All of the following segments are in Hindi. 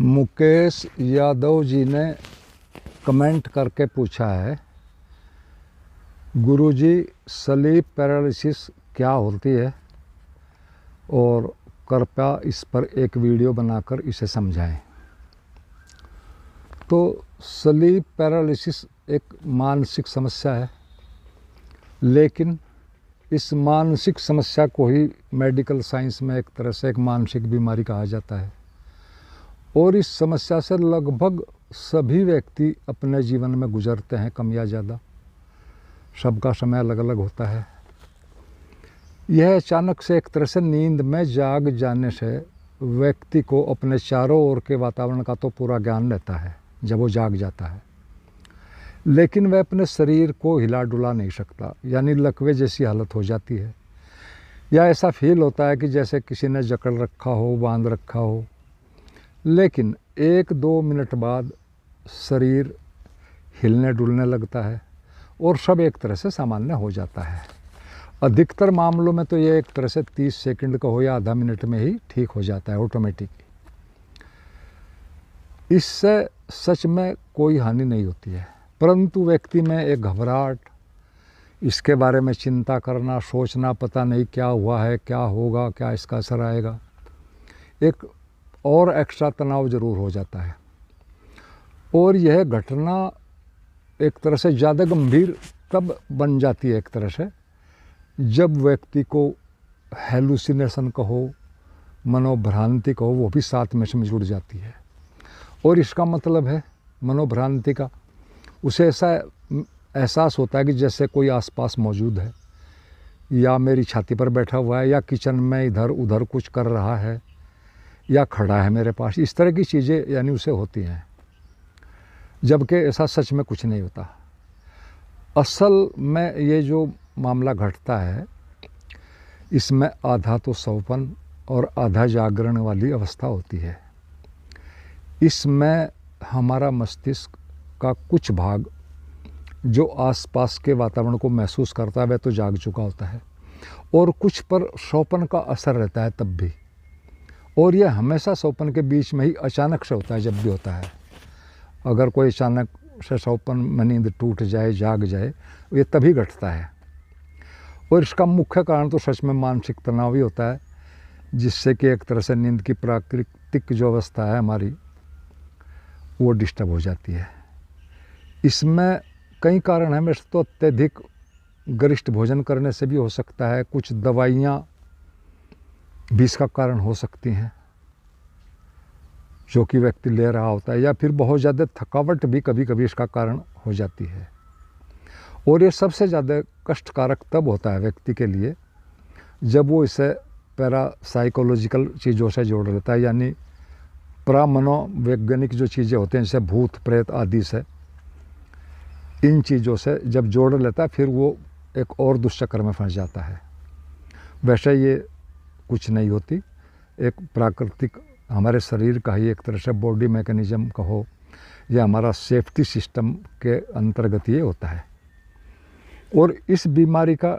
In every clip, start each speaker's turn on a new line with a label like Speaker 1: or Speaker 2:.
Speaker 1: मुकेश यादव जी ने कमेंट करके पूछा है, गुरुजी स्लीप पैरालिसिस क्या होती है और कृपया इस पर एक वीडियो बनाकर इसे समझाएं। तो स्लीप पैरालिसिस एक मानसिक समस्या है, लेकिन इस मानसिक समस्या को ही मेडिकल साइंस में एक तरह से एक मानसिक बीमारी कहा जाता है। और इस समस्या से लगभग सभी व्यक्ति अपने जीवन में गुजरते हैं, कम या ज़्यादा। सबका समय अलग अलग होता है। यह अचानक से एक तरह से नींद में जाग जाने से व्यक्ति को अपने चारों ओर के वातावरण का तो पूरा ज्ञान रहता है जब वो जाग जाता है, लेकिन वह अपने शरीर को हिला डुला नहीं सकता, यानी लकवे जैसी हालत हो जाती है। या ऐसा फील होता है कि जैसे किसी ने जकड़ रखा हो, बांध रखा हो। लेकिन 1-2 मिनट बाद शरीर हिलने डुलने लगता है और सब एक तरह से सामान्य हो जाता है। अधिकतर मामलों में तो ये एक तरह से 30 सेकंड का हो या आधा मिनट में ही ठीक हो जाता है ऑटोमेटिक। इससे सच में कोई हानि नहीं होती है, परंतु व्यक्ति में एक घबराहट, इसके बारे में चिंता करना, सोचना, पता नहीं क्या हुआ है, क्या होगा, क्या इसका असर आएगा, एक और एक्स्ट्रा तनाव ज़रूर हो जाता है। और यह घटना एक तरह से ज़्यादा गंभीर तब बन जाती है एक तरह से जब व्यक्ति को हेलुसिनेशन कहो, मनोभ्रांति कहो, वो भी साथ में जुड़ जाती है। और इसका मतलब है मनोभ्रांति का, उसे ऐसा एहसास होता है कि जैसे कोई आसपास मौजूद है, या मेरी छाती पर बैठा हुआ है, या किचन में इधर उधर कुछ कर रहा है, या खड़ा है मेरे पास। इस तरह की चीज़ें यानी उसे होती हैं, जबकि ऐसा सच में कुछ नहीं होता। असल में ये जो मामला घटता है, इसमें आधा तो सौपन और आधा जागरण वाली अवस्था होती है। इसमें हमारा मस्तिष्क का कुछ भाग जो आसपास के वातावरण को महसूस करता है वह तो जाग चुका होता है, और कुछ पर सौपन का असर रहता है तब भी। और यह हमेशा सौपन के बीच में ही अचानक से होता है, जब भी होता है। अगर कोई अचानक से सौपन में नींद टूट जाए, जाग जाए, ये तभी घटता है। और इसका मुख्य कारण तो सच में मानसिक तनाव ही होता है, जिससे कि एक तरह से नींद की प्राकृतिक जो अवस्था है हमारी, वो डिस्टर्ब हो जाती है। इसमें कई कारण हैं। वैसे तो अत्यधिक गरिष्ठ भोजन करने से भी हो सकता है, कुछ दवाइयाँ भी इसका कारण हो सकती हैं जो कि व्यक्ति ले रहा होता है, या फिर बहुत ज़्यादा थकावट भी कभी कभी इसका कारण हो जाती है। और ये सबसे ज़्यादा कष्टकारक तब होता है व्यक्ति के लिए जब वो इसे पैरासाइकोलॉजिकल चीज़ों से जोड़ लेता है, यानी प्रामनोवैज्ञानिक जो चीज़ें होती हैं, जैसे भूत प्रेत आदि से, इन चीज़ों से जब जोड़ लेता है, फिर वो एक और दुष्चक्र में फंस जाता है। वैसे ये कुछ नहीं होती, एक प्राकृतिक हमारे शरीर का ही एक तरह से बॉडी मैकेनिज्म कहो, या हमारा सेफ्टी सिस्टम के अंतर्गत ये होता है। और इस बीमारी का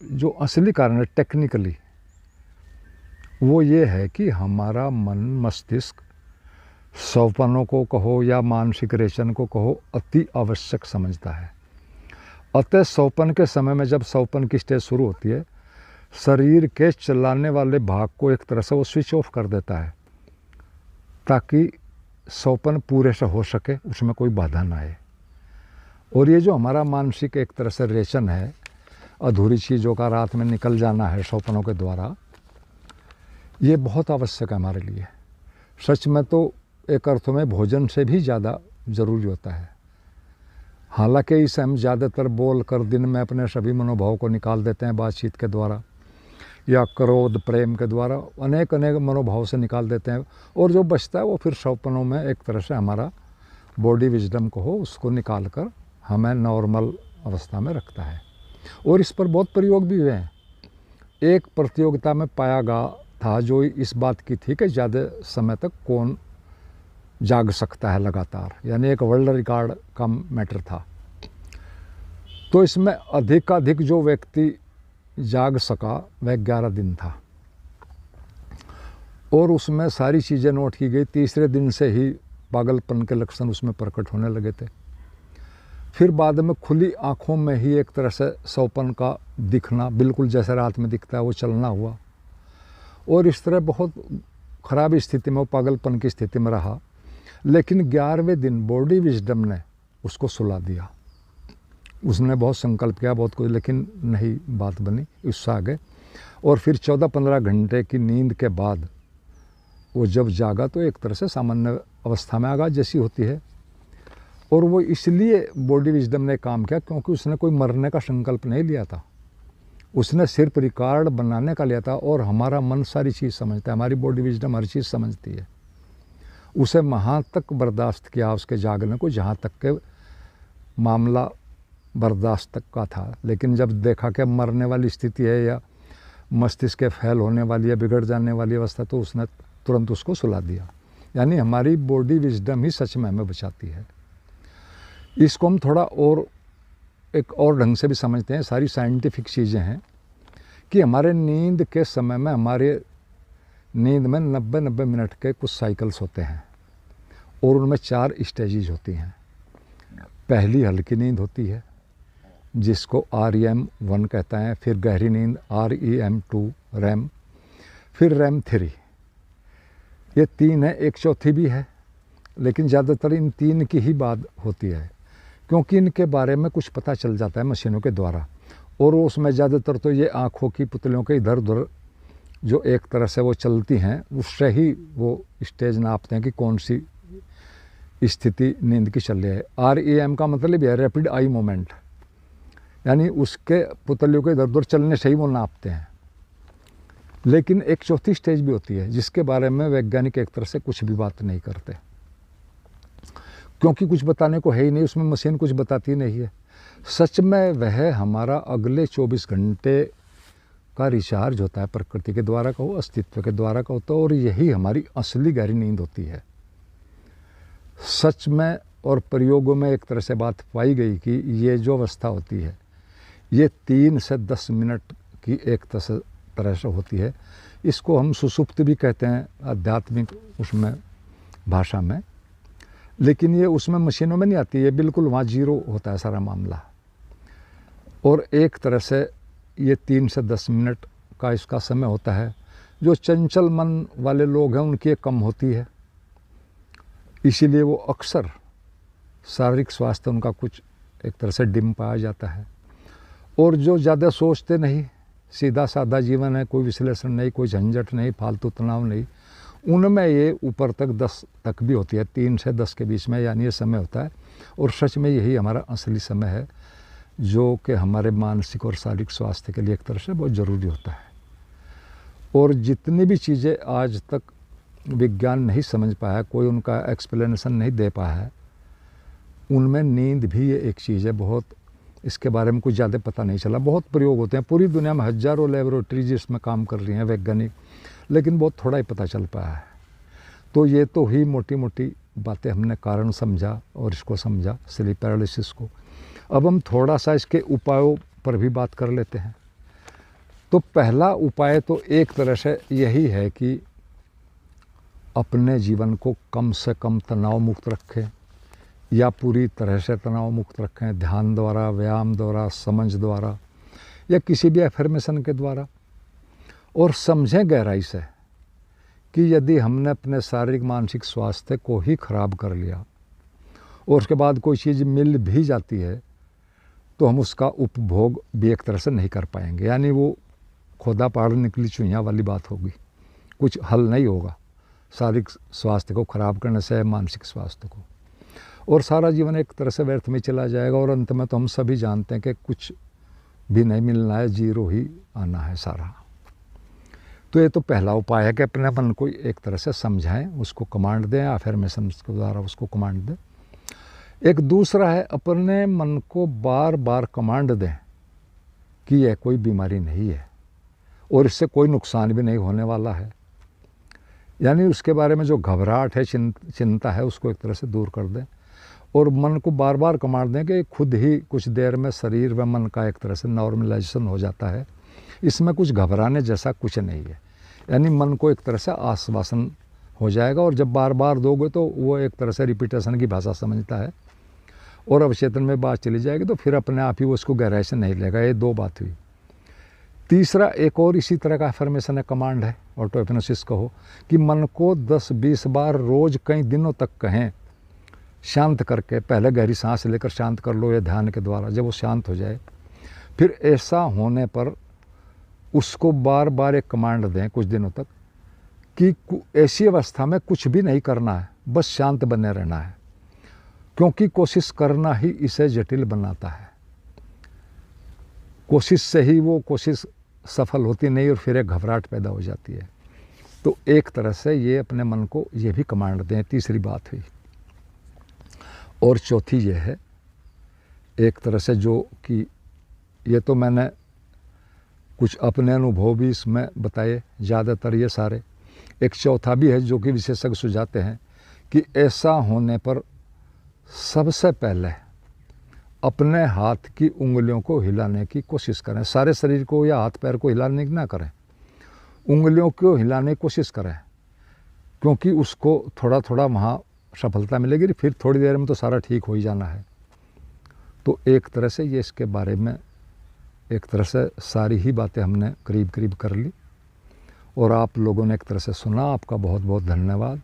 Speaker 1: जो असली कारण है टेक्निकली, वो ये है कि हमारा मन मस्तिष्क सौपनों को कहो या मानसिक रेचन को कहो अति आवश्यक समझता है। अतः सौपन के समय में जब सौपन की स्टेज शुरू होती है, शरीर के चलाने वाले भाग को एक तरह से वो स्विच ऑफ कर देता है, ताकि सौपन पूरे से हो सके, उसमें कोई बाधा ना आए। और ये जो हमारा मानसिक एक तरह से रेचन है, अधूरी चीज़ों का रात में निकल जाना है सौपनों के द्वारा, ये बहुत आवश्यक है हमारे लिए। सच में तो एक अर्थों में भोजन से भी ज़्यादा ज़रूरी होता है। हालांकि इसे हम ज़्यादातर बोल कर दिन में अपने सभी मनोभाव को निकाल देते हैं, बातचीत के द्वारा या क्रोध प्रेम के द्वारा अनेक मनोभाव से निकाल देते हैं, और जो बचता है वो फिर सौपनों में एक तरह से हमारा बॉडी विजडम को हो, उसको निकाल कर हमें नॉर्मल अवस्था में रखता है। और इस पर बहुत प्रयोग भी हुए हैं। एक प्रतियोगिता में पाया गया था जो इस बात की थी कि ज़्यादा समय तक कौन जाग सकता है लगातार, यानी एक वर्ल्ड रिकॉर्ड का मैटर था। तो इसमें अधिकाधिक जो व्यक्ति जाग सका वह 11 दिन था। और उसमें सारी चीज़ें नोट की गई। तीसरे दिन से ही पागलपन के लक्षण उसमें प्रकट होने लगे थे। फिर बाद में खुली आँखों में ही एक तरह से सौपन का दिखना, बिल्कुल जैसे रात में दिखता है वो चलना हुआ। और इस तरह बहुत ख़राब स्थिति में वो पागलपन की स्थिति में रहा। लेकिन 11वें दिन बॉडी विजडम ने उसको सुला दिया। उसने बहुत संकल्प किया, बहुत कुछ, लेकिन नहीं बात बनी, उससे आगे। और फिर 14-15 घंटे की नींद के बाद वो जब जागा तो एक तरह से सामान्य अवस्था में आगा जैसी होती है। और वो इसलिए बॉडी विजडम ने काम किया क्योंकि उसने कोई मरने का संकल्प नहीं लिया था, उसने सिर्फ रिकॉर्ड बनाने का लिया था। और हमारा मन सारी चीज़ समझता है, हमारी बॉडी विजडम हर चीज़ समझती है। उसे वहाँ तक बर्दाश्त किया उसके जागने को जहाँ तक के मामला बर्दाश्त तक का था। लेकिन जब देखा कि मरने वाली स्थिति है या मस्तिष्क के फैल होने वाली या बिगड़ जाने वाली अवस्था, तो उसने तुरंत उसको सुला दिया। यानी हमारी बॉडी विजडम ही सच में हमें बचाती है। इसको हम थोड़ा और एक और ढंग से भी समझते हैं, सारी साइंटिफिक चीज़ें हैं कि हमारे नींद के समय में, हमारे नींद में 90-90 मिनट के कुछ साइकिल्स होते हैं और उनमें 4 स्टेजेज होती हैं। पहली हल्की नींद होती है जिसको REM1 कहता है, फिर गहरी नींद REM2 REM, फिर REM3। ये 3 है, एक चौथी भी है, लेकिन ज़्यादातर इन 3 की ही बात होती है क्योंकि इनके बारे में कुछ पता चल जाता है मशीनों के द्वारा। और उसमें ज़्यादातर तो ये आँखों की पुतलियों के इधर उधर जो एक तरह से वो चलती हैं, उससे ही वो स्टेज नापते हैं कि कौन सी स्थिति नींद की चल रही है। REM का मतलब है रैपिड आई मूवमेंट, यानी उसके पुतलियों के इधर उधर चलने से ही वो नापते हैं। लेकिन एक चौथी स्टेज भी होती है जिसके बारे में वैज्ञानिक एक तरह से कुछ भी बात नहीं करते क्योंकि कुछ बताने को है ही नहीं, उसमें मशीन कुछ बताती नहीं है। सच में वह हमारा अगले 24 घंटे का रिचार्ज होता है, प्रकृति के द्वारा कहो, अस्तित्व के द्वारा कहो तो, और यही हमारी असली गहरी नींद होती है। सच में और प्रयोगों में एक तरह से बात पाई गई कि ये जो अवस्था होती है ये 3 से 10 मिनट की एक तरह से होती है। इसको हम सुषुप्ति भी कहते हैं आध्यात्मिक उसमें भाषा में, लेकिन ये उसमें मशीनों में नहीं आती, ये बिल्कुल वहाँ जीरो होता है सारा मामला। और एक तरह से ये 3 से 10 मिनट का इसका समय होता है। जो चंचल मन वाले लोग हैं उनकी ये कम होती है, इसीलिए वो अक्सर शारीरिक स्वास्थ्य उनका कुछ एक तरह से डिम पाया जाता है। और जो ज़्यादा सोचते नहीं, सीधा साधा जीवन है, कोई विश्लेषण नहीं, कोई झंझट नहीं, फालतू तनाव नहीं, उनमें ये ऊपर तक 10 तक भी होती है, 3 से 10 के बीच में, यानी ये समय होता है। और सच में यही हमारा असली समय है जो कि हमारे मानसिक और शारीरिक स्वास्थ्य के लिए एक तरह से बहुत ज़रूरी होता है। और जितनी भी चीज़ें आज तक विज्ञान नहीं समझ पाया, कोई उनका एक्सप्लेनेशन नहीं दे पाया है, उनमें नींद भी ये एक चीज़ है। बहुत इसके बारे में कुछ ज़्यादा पता नहीं चला। बहुत प्रयोग होते हैं, पूरी दुनिया में हज़ारों लेबोरेटरीज इसमें काम कर रही हैं वैज्ञानिक, लेकिन बहुत थोड़ा ही पता चल पाया है। तो ये तो ही मोटी मोटी बातें हमने कारण समझा और इसको समझा स्लीप पैरालिसिस को। अब हम थोड़ा सा इसके उपायों पर भी बात कर लेते हैं। तो पहला उपाय तो एक तरह से यही है कि अपने जीवन को कम से कम तनाव मुक्त रखें या पूरी तरह से तनाव मुक्त रखें, ध्यान द्वारा, व्यायाम द्वारा, समझ द्वारा या किसी भी एफर्मेशन के द्वारा। और समझें गहराई से कि यदि हमने अपने शारीरिक मानसिक स्वास्थ्य को ही खराब कर लिया और उसके बाद कोई चीज़ मिल भी जाती है तो हम उसका उपभोग भी एक तरह से नहीं कर पाएंगे, यानी वो खोदा पहाड़ निकली चुहिया वाली बात होगी, कुछ हल नहीं होगा शारीरिक स्वास्थ्य को खराब करने से मानसिक स्वास्थ्य को, और सारा जीवन एक तरह से व्यर्थ में चला जाएगा। और अंत में तो हम सभी जानते हैं कि कुछ भी नहीं मिलना है, जीरो ही आना है सारा। तो ये तो पहला उपाय है कि अपने मन को एक तरह से समझाएं, उसको कमांड दें, अफर्मेशन के द्वारा उसको कमांड दें। एक दूसरा है अपने मन को बार बार कमांड दें कि यह कोई बीमारी नहीं है और इससे कोई नुकसान भी नहीं होने वाला है, यानी उसके बारे में जो घबराहट है, चिंता है, उसको एक तरह से दूर कर दें। और मन को बार बार कमांड दें कि खुद ही कुछ देर में शरीर व मन का एक तरह से नॉर्मलाइजेशन हो जाता है, इसमें कुछ घबराने जैसा कुछ नहीं है। यानी मन को एक तरह से आश्वासन हो जाएगा, और जब बार बार दोगे तो वो एक तरह से रिपीटेशन की भाषा समझता है और अवचेतन में बात चली जाएगी, तो फिर अपने आप ही वो उसको गहराई से नहीं लेगा। ये 2 बात हुई। तीसरा एक और इसी तरह का अफर्मेशन है, कमांड है, ऑटो हिप्नोसिस कहो, कि मन को 10-20 बार रोज कई दिनों तक कहें शांत करके। पहले गहरी सांस लेकर शांत कर लो, ये ध्यान के द्वारा। जब वो शांत हो जाए फिर ऐसा होने पर उसको बार बार एक कमांड दें कुछ दिनों तक कि ऐसी अवस्था में कुछ भी नहीं करना है, बस शांत बने रहना है, क्योंकि कोशिश करना ही इसे जटिल बनाता है। कोशिश से ही वो कोशिश सफल होती नहीं और फिर एक घबराहट पैदा हो जाती है। तो एक तरह से ये अपने मन को ये भी कमांड दें, तीसरी बात हुई। और चौथी ये है, एक तरह से जो कि ये तो मैंने कुछ अपने अनुभव भी इसमें बताए, ज़्यादातर ये सारे। एक चौथा भी है जो कि विशेषज्ञ सुझाते हैं कि ऐसा होने पर सबसे पहले अपने हाथ की उंगलियों को हिलाने की कोशिश करें। सारे शरीर को या हाथ पैर को हिलाने की ना करें, उंगलियों को हिलाने की कोशिश करें, क्योंकि उसको थोड़ा थोड़ा वहाँ सफलता मिलेगी, फिर थोड़ी देर में तो सारा ठीक हो ही जाना है। तो एक तरह से ये इसके बारे में एक तरह से सारी ही बातें हमने करीब करीब कर ली, और आप लोगों ने एक तरह से सुना। आपका बहुत बहुत धन्यवाद।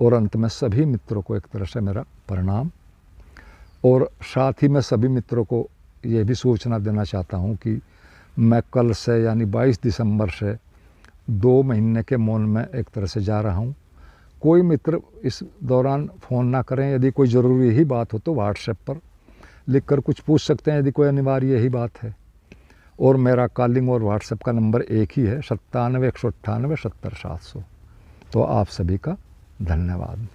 Speaker 1: और अंत में सभी मित्रों को एक तरह से मेरा प्रणाम, और साथ ही मैं सभी मित्रों को ये भी सूचना देना चाहता हूँ कि मैं कल से यानी 22 दिसंबर से 2 महीने के मौन में एक तरह से जा रहा हूँ। कोई मित्र इस दौरान फ़ोन ना करें, यदि कोई ज़रूरी ही बात हो तो व्हाट्सएप पर लिखकर कुछ पूछ सकते हैं, यदि कोई अनिवार्य ही बात है। और मेरा कॉलिंग और व्हाट्सएप का नंबर एक ही है, 97 198 70 700। तो आप सभी का धन्यवाद।